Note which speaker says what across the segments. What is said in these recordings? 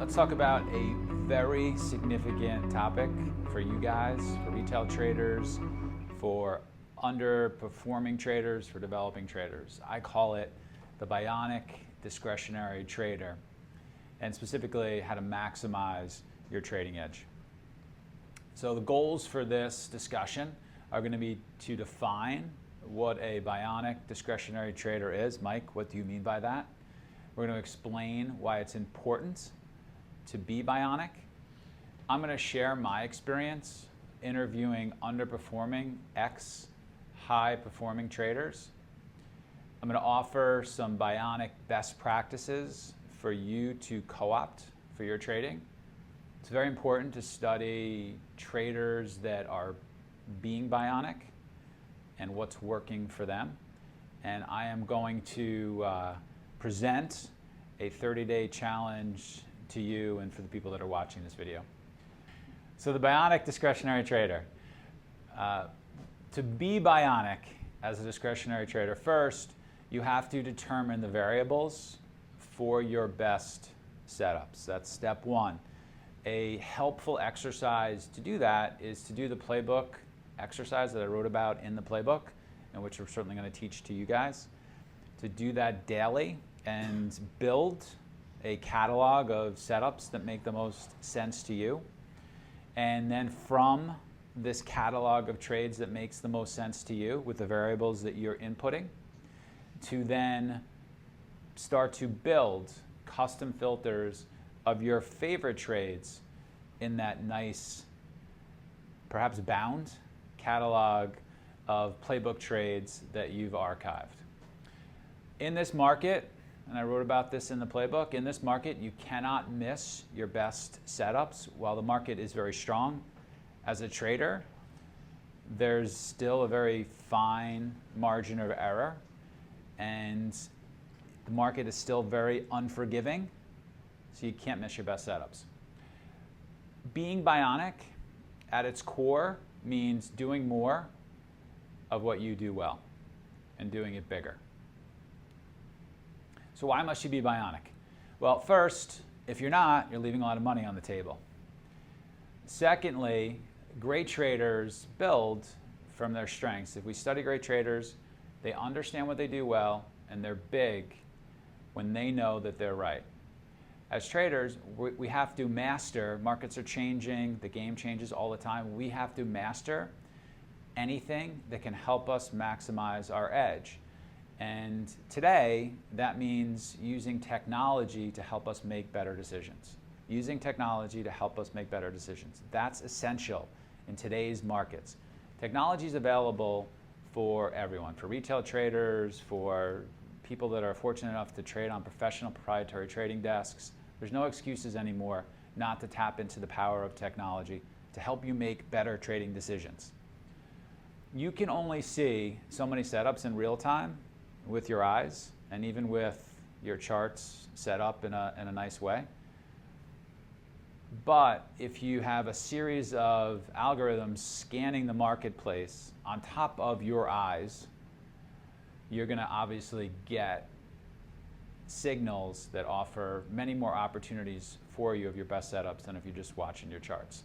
Speaker 1: Let's talk about a very significant topic for you guys, for retail traders, for underperforming traders, for developing traders. I call it the Bionic Discretionary Trader, and specifically how to maximize your trading edge. So the goals for this discussion are going to be to define what a Bionic Discretionary Trader is. Mike, what do you mean by that? We're going to explain why it's important to be Bionic. I'm going to share my experience interviewing underperforming high-performing traders. I'm going to offer some Bionic best practices for you to co-opt for your trading. It's very important to study traders that are being Bionic and what's working for them. And I am going to present a 30-day challenge to you and for the people that are watching this video. So the Bionic Discretionary Trader. To be Bionic as a discretionary trader, first, you have to determine the variables for your best setups. That's step one. A helpful exercise to do that is to do the playbook exercise that I wrote about in the playbook, and which we're certainly going to teach to you guys. To do that daily and build a catalog of setups that make the most sense to you. And then from this catalog of trades that makes the most sense to you with the variables that you're inputting, to then start to build custom filters of your favorite trades in that nice, perhaps bound catalog of playbook trades that you've archived. In this market, and I wrote about this in the playbook, in this market you cannot miss your best setups. While the market is very strong, as a trader, there's still a very fine margin of error, and the market is still very unforgiving, so you can't miss your best setups. Being Bionic at its core means doing more of what you do well and doing it bigger. So why must you be Bionic? Well, first, if you're not, you're leaving a lot of money on the table. Secondly, great traders build from their strengths. If we study great traders, they understand what they do well, and they're big when they know that they're right. As traders, we have to master, markets are changing, the game changes all the time, we have to master anything that can help us maximize our edge. And today, that means using technology to help us make better decisions. Using technology to help us make better decisions. That's essential in today's markets. Technology is available for everyone, for retail traders, for people that are fortunate enough to trade on professional proprietary trading desks. There's no excuses anymore not to tap into the power of technology to help you make better trading decisions. You can only see so many setups in real time with your eyes, and even with your charts set up in a nice way. But if you have a series of algorithms scanning the marketplace on top of your eyes, you're going to obviously get signals that offer many more opportunities for you of your best setups than if you're just watching your charts.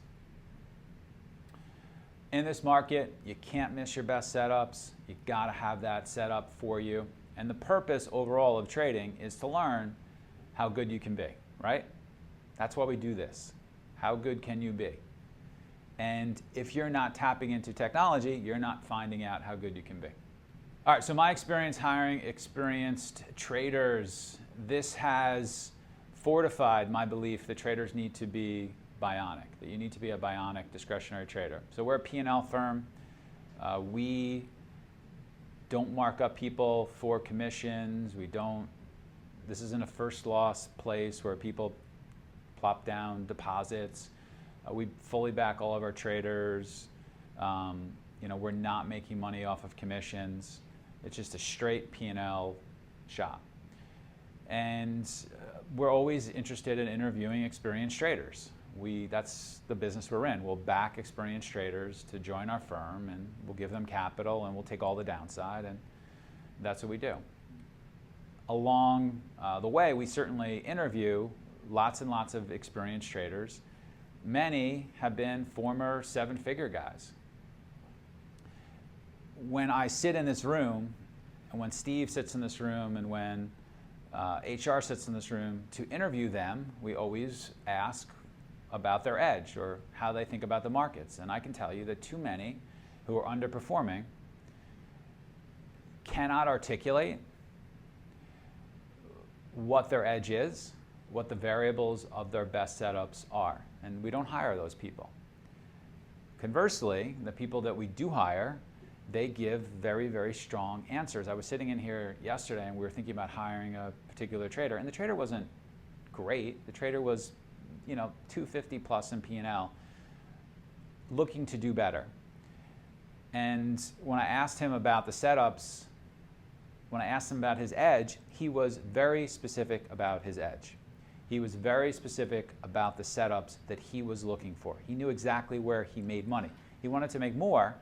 Speaker 1: In this market, you can't miss your best setups. You got to have that set up for you. And the purpose overall of trading is to learn how good you can be, right? That's why we do this. How good can you be? And if you're not tapping into technology, you're not finding out how good you can be. All right, so my experience hiring experienced traders, this has fortified my belief that traders need to be Bionic, that you need to be a Bionic discretionary trader. So we're a P&L firm. We don't mark up people for commissions. This isn't a first loss place where people plop down deposits. We fully back all of our traders. We're not making money off of commissions. It's just a straight P&L shop. And we're always interested in interviewing experienced traders. That's the business we're in. We'll back experienced traders to join our firm, and we'll give them capital, and we'll take all the downside, and that's what we do. Along the way, we certainly interview lots and lots of experienced traders. Many have been former seven-figure guys. When I sit in this room, and when Steve sits in this room, and when HR sits in this room to interview them, we always ask about their edge or how they think about the markets. And I can tell you that too many who are underperforming cannot articulate what their edge is, what the variables of their best setups are. And we don't hire those people. Conversely, the people that we do hire, they give very, very strong answers. I was sitting in here yesterday and we were thinking about hiring a particular trader, and the trader wasn't great. The trader was, 250 plus in P&L, looking to do better. And when I asked him about the setups, when I asked him about his edge, he was very specific about his edge. He was very specific about the setups that he was looking for. He knew exactly where he made money. He wanted to make more,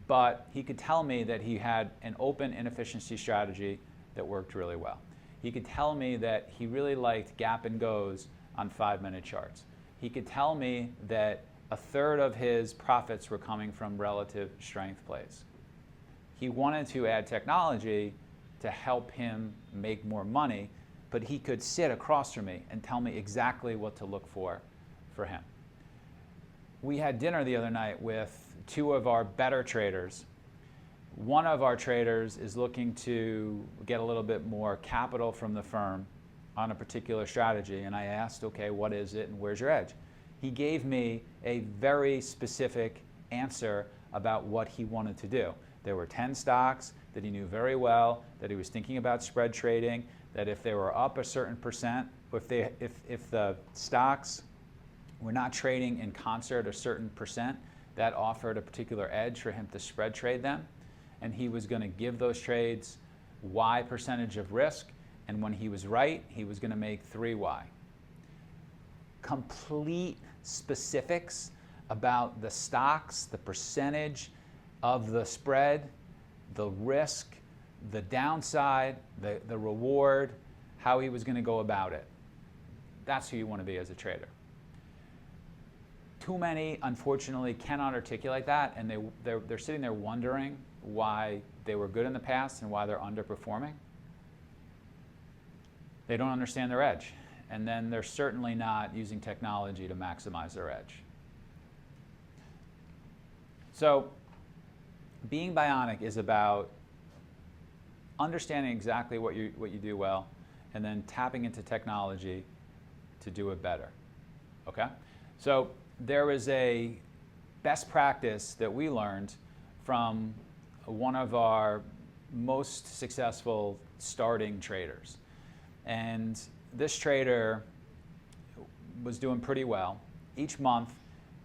Speaker 1: but he could tell me that he had an open inefficiency strategy that worked really well. He could tell me that he really liked gap and goes on 5-minute charts. He could tell me that a third of his profits were coming from relative strength plays. He wanted to add technology to help him make more money, but he could sit across from me and tell me exactly what to look for him. We had dinner the other night with two of our better traders. One of our traders is looking to get a little bit more capital from the firm on a particular strategy, and I asked, okay, what is it and where's your edge? He gave me a very specific answer about what he wanted to do. There were 10 stocks that he knew very well, that he was thinking about spread trading, that if they were up a certain percent, if the stocks were not trading in concert a certain percent, that offered a particular edge for him to spread trade them. And he was going to give those trades Y percentage of risk, and when he was right, he was going to make 3Y. Complete specifics about the stocks, the percentage of the spread, the risk, the downside, the reward, how he was going to go about it. That's who you want to be as a trader. Too many, unfortunately, cannot articulate that, and they're sitting there wondering why they were good in the past and why they're underperforming. They don't understand their edge, and then they're certainly not using technology to maximize their edge. So being bionic is about understanding exactly what you do well and then tapping into technology to do it better. Okay? So there is a best practice that we learned from one of our most successful starting traders. And this trader was doing pretty well. Each month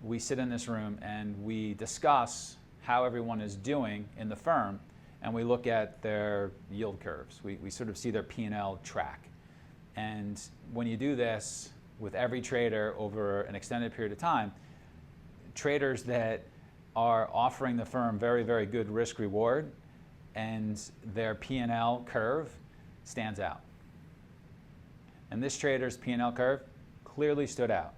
Speaker 1: we sit in this room and we discuss how everyone is doing in the firm, and we look at their yield curves. We sort of see their P&L track. And when you do this with every trader over an extended period of time, traders that are offering the firm very, very good risk reward and their P&L curve stands out. And this trader's P&L curve clearly stood out.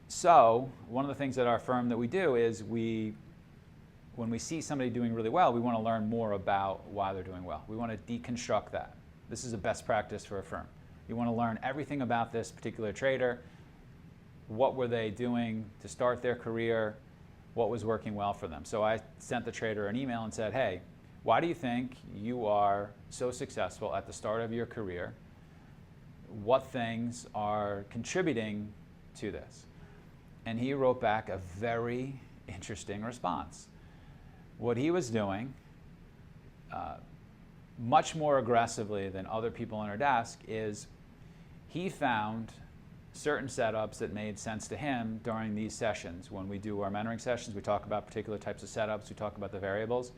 Speaker 1: So one of the things at our firm that we do is when we see somebody doing really well, we want to learn more about why they're doing well. We want to deconstruct that. This is a best practice for a firm. You want to learn everything about this particular trader. What were they doing to start their career? What was working well for them? So I sent the trader an email and said, hey, why do you think you are so successful at the start of your career? What things are contributing to this? And he wrote back a very interesting response. What he was doing, much more aggressively than other people on our desk, is he found certain setups that made sense to him during these sessions. When we do our mentoring sessions, we talk about particular types of setups, we talk about the variables.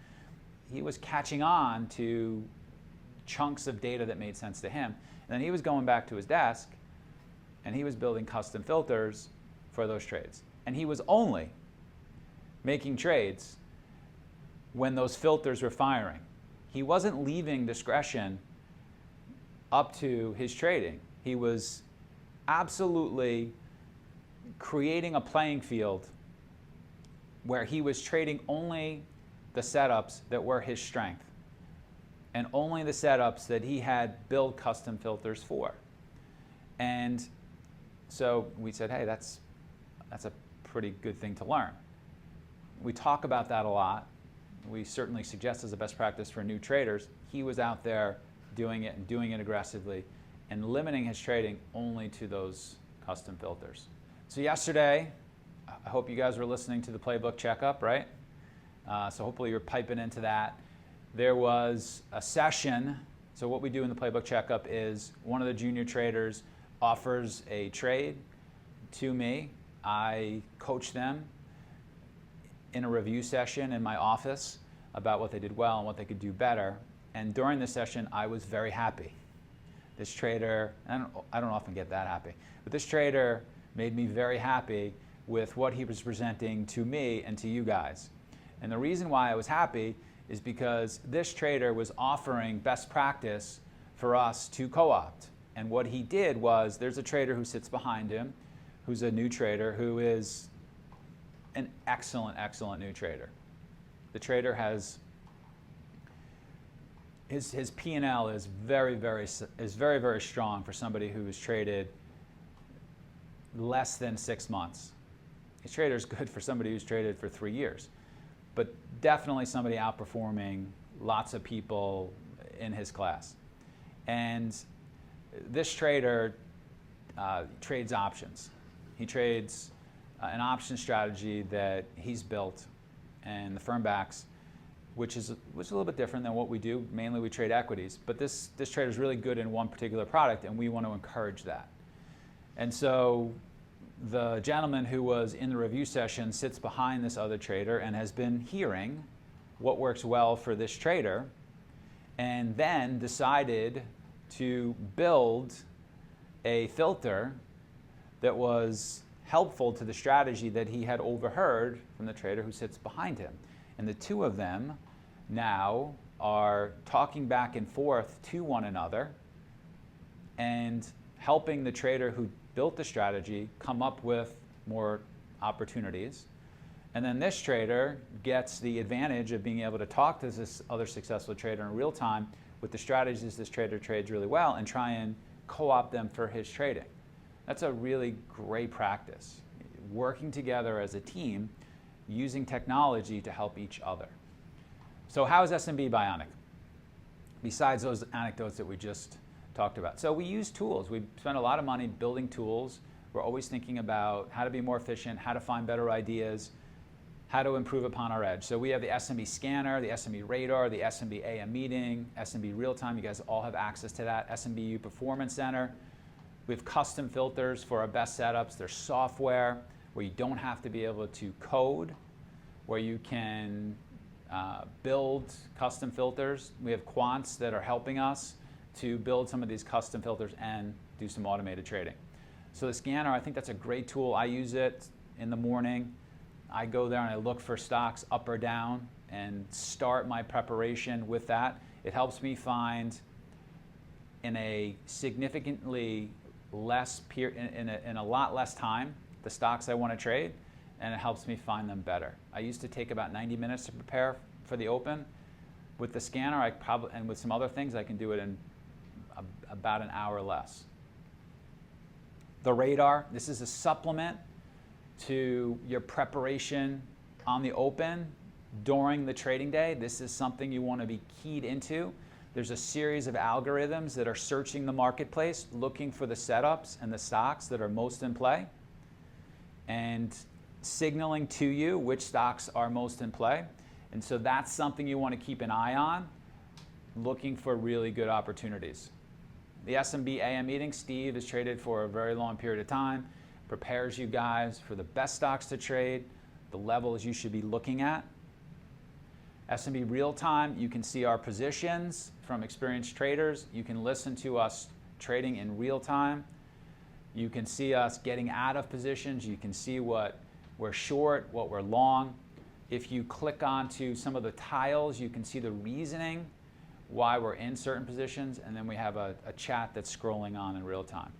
Speaker 1: He was catching on to chunks of data that made sense to him. And then he was going back to his desk and he was building custom filters for those trades. And he was only making trades when those filters were firing. He wasn't leaving discretion up to his trading. He was absolutely creating a playing field where he was trading only the setups that were his strength and only the setups that he had built custom filters for. And so we said, hey, that's a pretty good thing to learn. We talk about that a lot. We certainly suggest as a best practice for new traders. He was out there doing it and doing it aggressively and limiting his trading only to those custom filters. So yesterday, I hope you guys were listening to the Playbook Checkup, right? So hopefully you're piping into that. There was a session. So what we do in the Playbook Checkup is one of the junior traders offers a trade to me. I coach them in a review session in my office about what they did well and what they could do better. And during this session, I was very happy. This trader, I don't often get that happy, but this trader made me very happy with what he was presenting to me and to you guys. And the reason why I was happy is because this trader was offering best practice for us to co-opt. And what he did was, there's a trader who sits behind him, who's a new trader, who is an excellent, excellent new trader. The trader has, his P&L is very, very strong for somebody who has traded less than 6 months. His trader is good for somebody who's traded for 3 years, but definitely somebody outperforming lots of people in his class. And this trader trades options. He trades an option strategy that he's built and the firm backs, which is a little bit different than what we do. Mainly we trade equities, but this trader is really good in one particular product, and we want to encourage that. And so the gentleman who was in the review session sits behind this other trader and has been hearing what works well for this trader, and then decided to build a filter that was helpful to the strategy that he had overheard from the trader who sits behind him. And the two of them now are talking back and forth to one another and helping the trader who built the strategy come up with more opportunities. And then this trader gets the advantage of being able to talk to this other successful trader in real time with the strategies this trader trades really well and try and co-opt them for his trading. That's a really great practice. Working together as a team, using technology to help each other. So how is SMB Bionic? Besides those anecdotes that we just talked about. So we use tools. We spend a lot of money building tools. We're always thinking about how to be more efficient, how to find better ideas, how to improve upon our edge. So we have the SMB Scanner, the SMB Radar, the SMB AM Meeting, SMB Real-time. You guys all have access to that. SMBU Performance Center. We have custom filters for our best setups. There's software where you don't have to be able to code, where you can build custom filters. We have Quants that are helping us to build some of these custom filters and do some automated trading. So the scanner, I think that's a great tool. I use it in the morning. I go there and I look for stocks up or down and start my preparation with that. It helps me find in a significantly less in a lot less time the stocks I want to trade, and it helps me find them better. I used to take about 90 minutes to prepare for the open. With the scanner, and with some other things, I can do it in about an hour less. The radar, this is a supplement to your preparation on the open during the trading day. This is something you want to be keyed into. There's a series of algorithms that are searching the marketplace, looking for the setups and the stocks that are most in play, and signaling to you which stocks are most in play. And so that's something you want to keep an eye on, looking for really good opportunities. The SMB AM Meeting, Steve has traded for a very long period of time, prepares you guys for the best stocks to trade, the levels you should be looking at. SMB Real-time, you can see our positions from experienced traders. You can listen to us trading in real time. You can see us getting out of positions. You can see what we're short, what we're long. If you click onto some of the tiles, you can see the reasoning why we're in certain positions, and then we have a chat that's scrolling on in real time.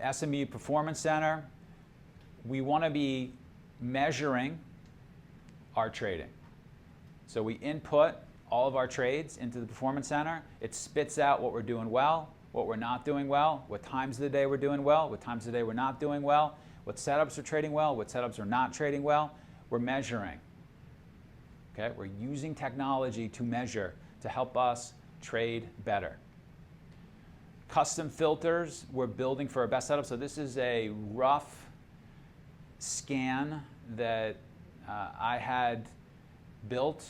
Speaker 1: SMB Performance Center, we want to be measuring our trading. So we input all of our trades into the Performance Center. It spits out what we're doing well, what we're not doing well, what times of the day we're doing well, what times of the day we're not doing well, what setups are trading well, what setups are not trading well. We're measuring. Okay? We're using technology to measure to help us trade better. Custom filters we're building for our best setup. So this is a rough scan that I had built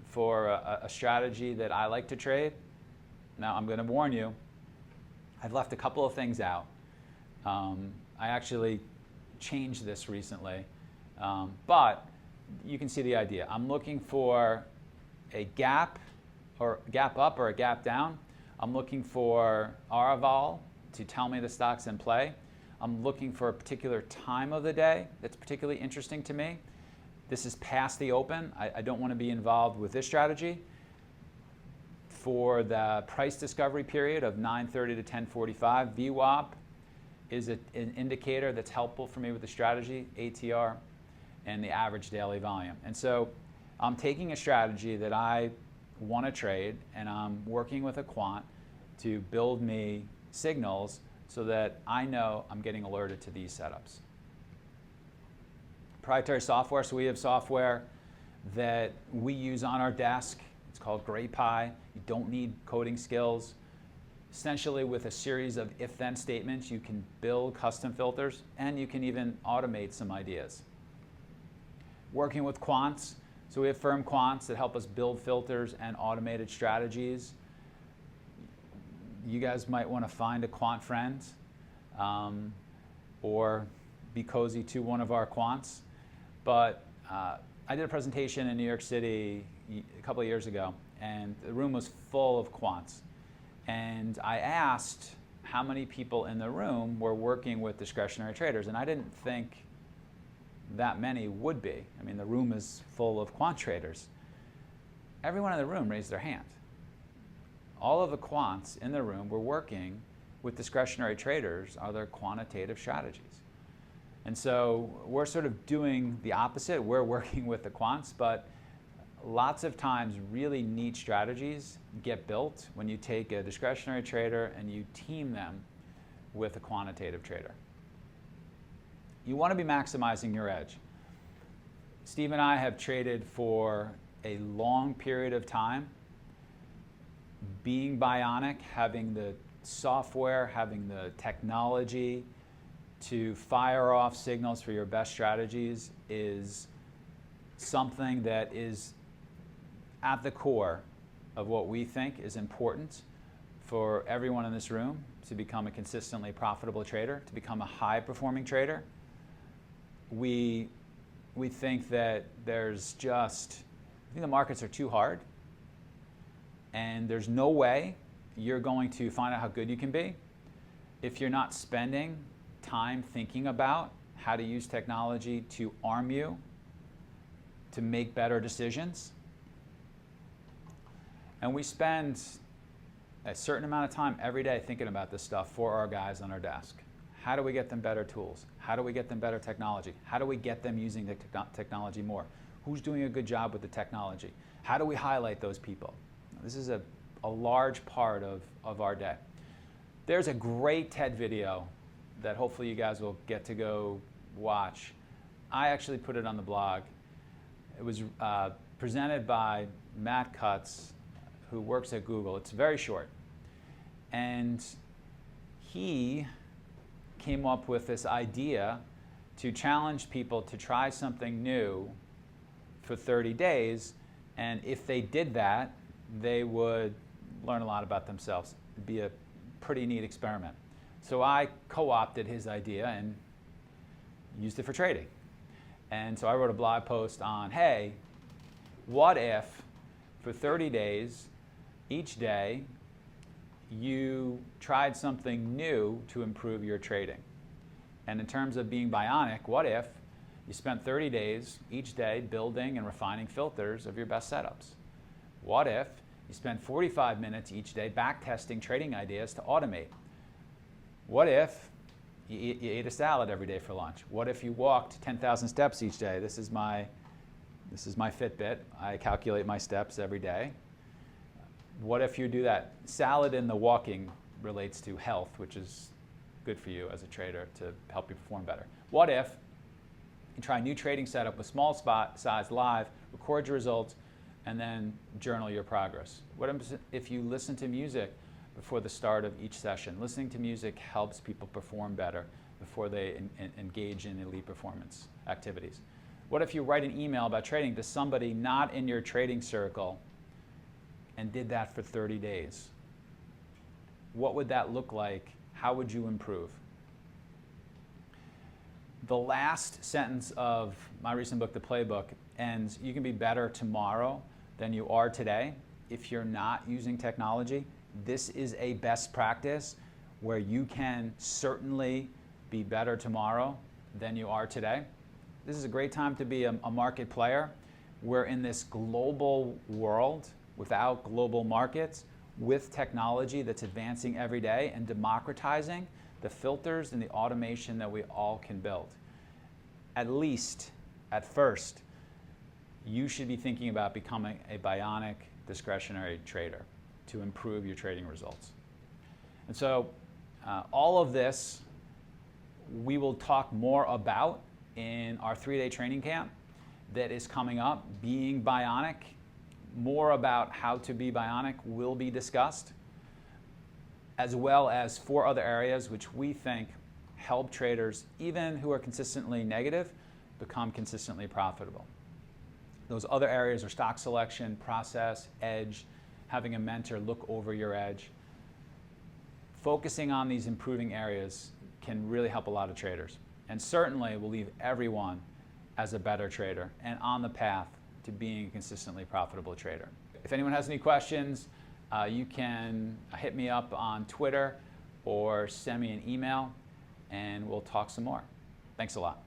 Speaker 1: for a strategy that I like to trade. Now I'm going to warn you, I've left a couple of things out. I actually changed this recently, but you can see the idea. I'm looking for a gap, or gap up or a gap down. I'm looking for R-vol to tell me the stock's in play. I'm looking for a particular time of the day that's particularly interesting to me. This is past the open. I don't want to be involved with this strategy. For the price discovery period of 9:30 to 10:45, VWAP is an indicator that's helpful for me with the strategy, ATR, and the average daily volume. And so I'm taking a strategy that I want to trade, and I'm working with a quant to build me signals so that I know I'm getting alerted to these setups. Proprietary software, so we have software that we use on our desk. It's called GrayPy. You don't need coding skills. Essentially, with a series of if-then statements, you can build custom filters, and you can even automate some ideas. Working with quants, so we have firm quants that help us build filters and automated strategies. You guys might want to find a quant friend or be cozy to one of our quants. But I did a presentation in New York City a couple of years ago, and the room was full of quants. And I asked how many people in the room were working with discretionary traders, and I didn't think that many would be. I mean, the room is full of quant traders. Everyone in the room raised their hand. All of the quants in the room were working with discretionary traders on their quantitative strategies. And so we're sort of doing the opposite. We're working with the quants, but lots of times really neat strategies get built when you take a discretionary trader and you team them with a quantitative trader. You want to be maximizing your edge. Steve and I have traded for a long period of time. Being bionic, having the software, having the technology to fire off signals for your best strategies is something that is at the core of what we think is important for everyone in this room to become a consistently profitable trader, to become a high-performing trader. We think that I think the markets are too hard, and there's no way you're going to find out how good you can be if you're not spending time thinking about how to use technology to arm you to make better decisions. And we spend a certain amount of time every day thinking about this stuff for our guys on our desk. How do we get them better tools? How do we get them better technology? How do we get them using the technology more? Who's doing a good job with the technology? How do we highlight those people? This is a large part of our day. There's a great TED video that hopefully you guys will get to go watch. I actually put it on the blog. It was presented by Matt Cutts, who works at Google. It's very short. And he came up with this idea to challenge people to try something new for 30 days. And if they did that, they would learn a lot about themselves. It'd be a pretty neat experiment. So I co-opted his idea and used it for trading. And so I wrote a blog post on, hey, what if for 30 days, each day, you tried something new to improve your trading? And in terms of being bionic, what if you spent 30 days each day building and refining filters of your best setups? What if you spend 45 minutes each day back testing trading ideas to automate? What if you ate a salad every day for lunch? What if you walked 10,000 steps each day? This is my Fitbit. I calculate my steps every day. What if you do that? Salad and the walking relates to health, which is good for you as a trader to help you perform better. What if you try a new trading setup with small spot size live, record your results, and then journal your progress? What if you listen to music before the start of each session? Listening to music helps people perform better before they engage in elite performance activities. What if you write an email about trading to somebody not in your trading circle and did that for 30 days? What would that look like? How would you improve? The last sentence of my recent book, The PlayBook, ends, you can be better tomorrow than you are today. If you're not using technology, this is a best practice where you can certainly be better tomorrow than you are today. This is a great time to be a market player. We're in this global world without global markets, with technology that's advancing every day and democratizing the filters and the automation that we all can build. At least, at first, you should be thinking about becoming a Bionic Discretionary trader to improve your trading results. And so all of this we will talk more about in our 3-day training camp that is coming up, Being Bionic. More about how to be bionic will be discussed, as well as 4 other areas which we think help traders, even who are consistently negative, become consistently profitable. Those other areas are stock selection, process, edge, having a mentor look over your edge. Focusing on these improving areas can really help a lot of traders, and certainly will leave everyone as a better trader and on the path to being a consistently profitable trader. If anyone has any questions, you can hit me up on Twitter or send me an email, and we'll talk some more. Thanks a lot.